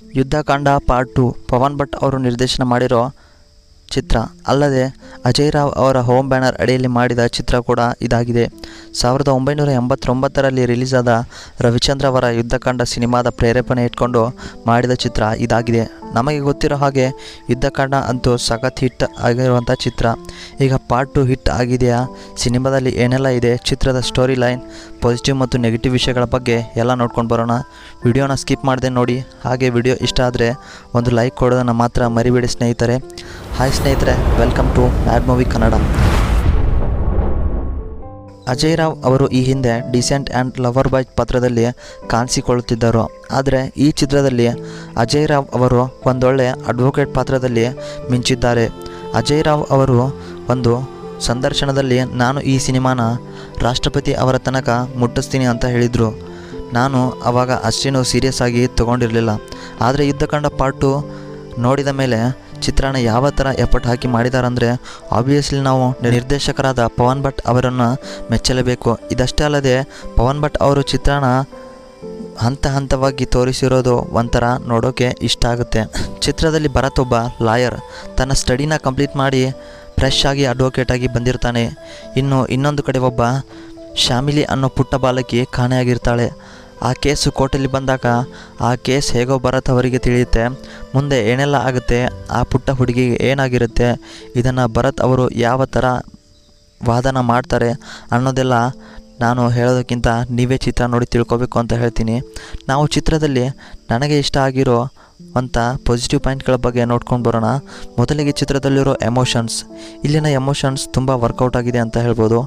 Yuddhakanda part 2 Pavan Bhat ಅವರು ನಿರ್ದೇಶನ ಮಾಡಿರೋ ಚಿತ್ರ. ಅಲ್ಲದೆ ಅಜಯ್ ರಾವ್ ಅವರ ಹೋಮ್ ಬ್ಯಾನರ್ ಅಡಿಯಲ್ಲಿ ಮಾಡಿದ ಚಿತ್ರ ಕೂಡ ಇದಾಗಿದೆ. 1989ರಲ್ಲಿ ರಿಲೀಸ್ ಆದ ರವಿಚಂದ್ರ ಅವರ ಯುದ್ಧಕಾಂಡ ಸಿನಿಮಾದ ಪ್ರೇರೇಪಣೆ ಇಟ್ಕೊಂಡು ಮಾಡಿದ ಚಿತ್ರ ಇದಾಗಿದೆ. ನಮಗೆ ಗೊತ್ತಿರೋ ಹಾಗೆ ಯುದ್ಧಕಾಂಡ ಅಂತೂ ಸಖತ್ ಹಿಟ್ ಆಗಿರುವಂಥ ಚಿತ್ರ. ಈಗ ಪಾರ್ಟ್ 2 ಹಿಟ್ ಆಗಿದೆಯಾ, ಸಿನಿಮಾದಲ್ಲಿ ಏನೆಲ್ಲ ಇದೆ, ಚಿತ್ರದ ಸ್ಟೋರಿ ಲೈನ್, ಪಾಸಿಟಿವ್ ಮತ್ತು ನೆಗೆಟಿವ್ ವಿಷಯಗಳ ಬಗ್ಗೆ ಎಲ್ಲ ನೋಡ್ಕೊಂಡು ಬರೋಣ. ವಿಡಿಯೋನ ಸ್ಕಿಪ್ ಮಾಡದೆ ನೋಡಿ. ಹಾಗೆ ವಿಡಿಯೋ ಇಷ್ಟ ಆದರೆ ಒಂದು ಲೈಕ್ ಕೊಡೋದನ್ನು ಮಾತ್ರ ಮರಿಬೇಡಿ ಸ್ನೇಹಿತರೆ. ಹಾಯ್ ಸ್ನೇಹಿತರೆ, welcome to mad movie Kannada. Ajay Rao ಅವರು ಈ ಹಿಂದೆ ಡಿಸೆಂಟ್ ಆ್ಯಂಡ್ ಲವರ್ ಬಾಯ್ ಪಾತ್ರದಲ್ಲಿ ಕಾಣಿಸಿಕೊಳ್ಳುತ್ತಿದ್ದರು. ಆದರೆ ಈ ಚಿತ್ರದಲ್ಲಿ ಅಜಯ್ ರಾವ್ ಅವರು ಒಂದೊಳ್ಳೆ ಅಡ್ವೊಕೇಟ್ ಪಾತ್ರದಲ್ಲಿ ಮಿಂಚಿದ್ದಾರೆ. ಅಜಯ್ ರಾವ್ ಅವರು ಒಂದು ಸಂದರ್ಶನದಲ್ಲಿ ನಾನು ಈ ಸಿನಿಮಾನ ರಾಷ್ಟ್ರಪತಿ ಅವರ ತನಕ ಮುಟ್ಟಿಸ್ತೀನಿ ಅಂತ ಹೇಳಿದರು. ನಾನು ಆವಾಗ ಅಷ್ಟೇನು ಸೀರಿಯಸ್ ಆಗಿ ತೊಗೊಂಡಿರಲಿಲ್ಲ. ಆದರೆ ಯುದ್ಧಕಾಂಡ ಪಾರ್ಟ್ 2 ನೋಡಿದ ಮೇಲೆ ಚಿತ್ರನ ಯಾವ ಥರ ಎಫರ್ಟ್ ಹಾಕಿ ಮಾಡಿದಾರಂದರೆ ಆಬ್ವಿಯಸ್ಲಿ ನಾವು ನಿರ್ದೇಶಕರಾದ ಪವನ್ ಭಟ್ ಅವರನ್ನು ಮೆಚ್ಚಲೇಬೇಕು. ಇದಷ್ಟೇ ಅಲ್ಲದೆ ಪವನ್ ಭಟ್ ಅವರು ಚಿತ್ರನ ಹಂತ ಹಂತವಾಗಿ ತೋರಿಸಿರೋದು ಒಂಥರ ನೋಡೋಕ್ಕೆ ಇಷ್ಟ ಆಗುತ್ತೆ. ಚಿತ್ರದಲ್ಲಿ ಭರತ್ ಒಬ್ಬ ಲಾಯರ್, ತನ್ನ ಸ್ಟಡಿನ ಕಂಪ್ಲೀಟ್ ಮಾಡಿ ಫ್ರೆಶ್ ಆಗಿ ಅಡ್ವೊಕೇಟ್ ಆಗಿ ಬಂದಿರ್ತಾನೆ. ಇನ್ನೊಂದು ಕಡೆ ಒಬ್ಬ ಶಾಮಿಲಿ ಅನ್ನೋ ಪುಟ್ಟ ಬಾಲಕಿ ಕಾಣೆಯಾಗಿರ್ತಾಳೆ. ಆ ಕೇಸು ಕೋರ್ಟಲ್ಲಿ ಬಂದಾಗ ಆ ಕೇಸ್ ಹೇಗೋ ಭರತ್ ಅವರಿಗೆ ತಿಳಿಯುತ್ತೆ. ಮುಂದೆ ಏನೆಲ್ಲ ಆಗುತ್ತೆ, ಆ ಪುಟ್ಟ ಹುಡುಗಿಗೆ ಏನಾಗಿರುತ್ತೆ, ಇದನ್ನು ಭರತ್ ಅವರು ಯಾವ ಥರ ವಾದನ ಮಾಡ್ತಾರೆ ಅನ್ನೋದೆಲ್ಲ ನಾನು ಹೇಳೋದಕ್ಕಿಂತ ನೀವೇ ಚಿತ್ರ ನೋಡಿ ತಿಳ್ಕೊಬೇಕು ಅಂತ ಹೇಳ್ತೀನಿ. ನಾವು ಚಿತ್ರದಲ್ಲಿ ನನಗೆ ಇಷ್ಟ ಆಗಿರೋ ಅಂಥ ಪಾಸಿಟಿವ್ ಪಾಯಿಂಟ್ಗಳ ಬಗ್ಗೆ ನೋಡ್ಕೊಂಡು ಬರೋಣ. ಮೊದಲಿಗೆ ಚಿತ್ರದಲ್ಲಿರೋ ಎಮೋಷನ್ಸ್, ಇಲ್ಲಿನ ಎಮೋಷನ್ಸ್ ತುಂಬ ವರ್ಕೌಟ್ ಆಗಿದೆ ಅಂತ ಹೇಳ್ಬೋದು.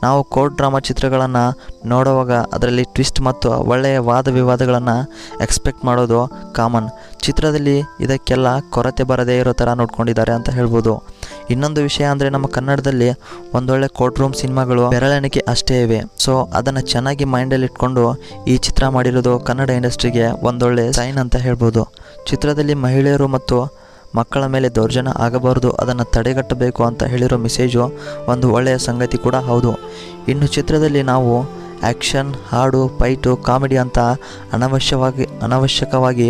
ನಾವು ಕೋರ್ಟ್ ಡ್ರಾಮಾ ಚಿತ್ರಗಳನ್ನು ನೋಡುವಾಗ ಅದರಲ್ಲಿ ಟ್ವಿಸ್ಟ್ ಮತ್ತು ಒಳ್ಳೆಯ ವಾದ ವಿವಾದಗಳನ್ನು ಎಕ್ಸ್ಪೆಕ್ಟ್ ಮಾಡೋದು ಕಾಮನ್. ಚಿತ್ರದಲ್ಲಿ ಇದಕ್ಕೆಲ್ಲ ಕೊರತೆ ಬರದೇ ಇರೋ ಥರ ನೋಡ್ಕೊಂಡಿದ್ದಾರೆ ಅಂತ ಹೇಳ್ಬೋದು. ಇನ್ನೊಂದು ವಿಷಯ ಅಂದರೆ ನಮ್ಮ ಕನ್ನಡದಲ್ಲಿ ಒಂದೊಳ್ಳೆ ಕೋರ್ಟ್ ರೂಮ್ ಸಿನಿಮಾಗಳು ಬೆರಳೆಣಿಕೆ ಅಷ್ಟೇ ಇವೆ. ಸೊ ಅದನ್ನು ಚೆನ್ನಾಗಿ ಮೈಂಡಲ್ಲಿ ಇಟ್ಕೊಂಡು ಈ ಚಿತ್ರ ಮಾಡಿರೋದು ಕನ್ನಡ ಇಂಡಸ್ಟ್ರಿಗೆ ಒಂದೊಳ್ಳೆ ಸೈನ್ ಅಂತ ಹೇಳ್ಬೋದು. ಚಿತ್ರದಲ್ಲಿ ಮಹಿಳೆಯರು ಮತ್ತು ಮಕ್ಕಳ ಮೇಲೆ ದೌರ್ಜನ್ಯ ಆಗಬಾರ್ದು, ಅದನ್ನು ತಡೆಗಟ್ಟಬೇಕು ಅಂತ ಹೇಳಿರೋ ಮೆಸೇಜು ಒಂದು ಒಳ್ಳೆಯ ಸಂಗತಿ ಕೂಡ ಹೌದು. ಇನ್ನು ಚಿತ್ರದಲ್ಲಿ ನಾವು ಆ್ಯಕ್ಷನ್, ಹಾಡು, ಫೈಟು, ಕಾಮಿಡಿ ಅಂತ ಅನವಶ್ಯಕವಾಗಿ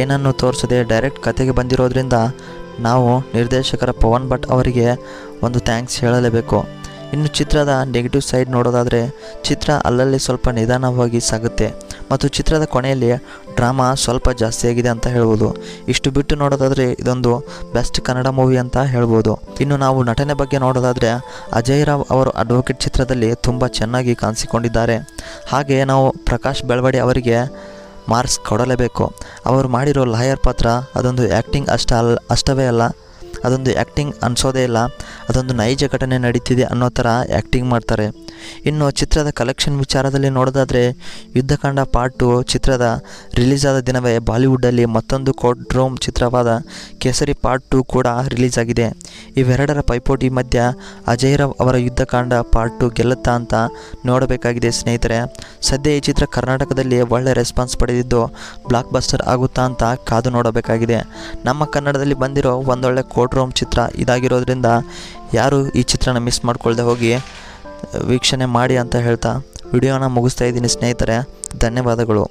ಏನನ್ನು ತೋರಿಸದೆ ಡೈರೆಕ್ಟ್ ಕತೆಗೆ ಬಂದಿರೋದ್ರಿಂದ ನಾವು ನಿರ್ದೇಶಕರ ಪವನ್ ಭಟ್ ಅವರಿಗೆ ಒಂದು ಥ್ಯಾಂಕ್ಸ್ ಹೇಳಲೇಬೇಕು. ಇನ್ನು ಚಿತ್ರದ ನೆಗೆಟಿವ್ ಸೈಡ್ ನೋಡೋದಾದರೆ ಚಿತ್ರ ಅಲ್ಲಲ್ಲಿ ಸ್ವಲ್ಪ ನಿಧಾನವಾಗಿ ಸಾಗುತ್ತೆ ಮತ್ತು ಚಿತ್ರದ ಕೊನೆಯಲ್ಲಿ ಡ್ರಾಮಾ ಸ್ವಲ್ಪ ಜಾಸ್ತಿ ಆಗಿದೆ ಅಂತ ಹೇಳ್ಬೋದು. ಇಷ್ಟು ಬಿಟ್ಟು ನೋಡೋದಾದರೆ ಇದೊಂದು ಬೆಸ್ಟ್ ಕನ್ನಡ ಮೂವಿ ಅಂತ ಹೇಳ್ಬೋದು. ಇನ್ನು ನಾವು ನಟನೆ ಬಗ್ಗೆ ನೋಡೋದಾದರೆ ಅಜಯ್ ರಾವ್ ಅವರು ಅಡ್ವೊಕೇಟ್ ಚಿತ್ರದಲ್ಲಿ ತುಂಬ ಚೆನ್ನಾಗಿ ಕಾಣಿಸಿಕೊಂಡಿದ್ದಾರೆ. ಹಾಗೆ ನಾವು ಪ್ರಕಾಶ್ ಬೆಳವಡಿ ಅವರಿಗೆ ಮಾರ್ಕ್ಸ್ ಕೊಡಲೇಬೇಕು. ಅವರು ಮಾಡಿರೋ ಲಾಯರ್ ಪಾತ್ರ ಅದೊಂದು ಆ್ಯಕ್ಟಿಂಗ್ ಅಷ್ಟವೇ ಅಲ್ಲ, ಅದೊಂದು ಆ್ಯಕ್ಟಿಂಗ್ ಅನಿಸೋದೇ ಇಲ್ಲ, ಅದೊಂದು ನೈಜ ಘಟನೆ ನಡೀತಿದೆ ಅನ್ನೋ ಥರ ಆ್ಯಕ್ಟಿಂಗ್ ಮಾಡ್ತಾರೆ. ಇನ್ನು ಚಿತ್ರದ ಕಲೆಕ್ಷನ್ ವಿಚಾರದಲ್ಲಿ ನೋಡೋದಾದರೆ ಯುದ್ಧಕಾಂಡ ಪಾರ್ಟ್ 2 ಚಿತ್ರದ ರಿಲೀಸ್ ಆದ ದಿನವೇ ಬಾಲಿವುಡ್ಡಲ್ಲಿ ಮತ್ತೊಂದು ಕೋರ್ಟ್ ರೂಮ್ ಚಿತ್ರವಾದ ಕೇಸರಿ ಪಾರ್ಟ್ 2 ಕೂಡ ರಿಲೀಸ್ ಆಗಿದೆ. ಇವೆರಡರ ಪೈಪೋಟಿ ಮಧ್ಯ ಅಜಯ್ ರಾವ್ ಅವರ ಯುದ್ಧಕಾಂಡ ಪಾರ್ಟ್ 2 ಗೆಲ್ಲುತ್ತಾ ಅಂತ ನೋಡಬೇಕಾಗಿದೆ ಸ್ನೇಹಿತರೆ. ಸದ್ಯ ಈ ಚಿತ್ರ ಕರ್ನಾಟಕದಲ್ಲಿ ಒಳ್ಳೆ ರೆಸ್ಪಾನ್ಸ್ ಪಡೆದಿದ್ದು ಬ್ಲಾಕ್ ಬಸ್ಟರ್ ಆಗುತ್ತಾ ಅಂತ ಕಾದು ನೋಡಬೇಕಾಗಿದೆ. ನಮ್ಮ ಕನ್ನಡದಲ್ಲಿ ಬಂದಿರೋ ಒಂದೊಳ್ಳೆ ಕೋರ್ಟ್ ರೂಮ್ ಚಿತ್ರ ಇದಾಗಿರೋದ್ರಿಂದ ಯಾರು ಈ ಚಿತ್ರನ ಮಿಸ್ ಮಾಡ್ಕೊಳ್ಳದೆ ಹೋಗಿ ವೀಕ್ಷಣೆ ಮಾಡಿ ಅಂತ ಹೇಳ್ತಾ ವಿಡಿಯೋನ ಮುಗಿಸ್ತಾ ಇದ್ದೀನಿ ಸ್ನೇಹಿತರೆ. ಧನ್ಯವಾದಗಳು.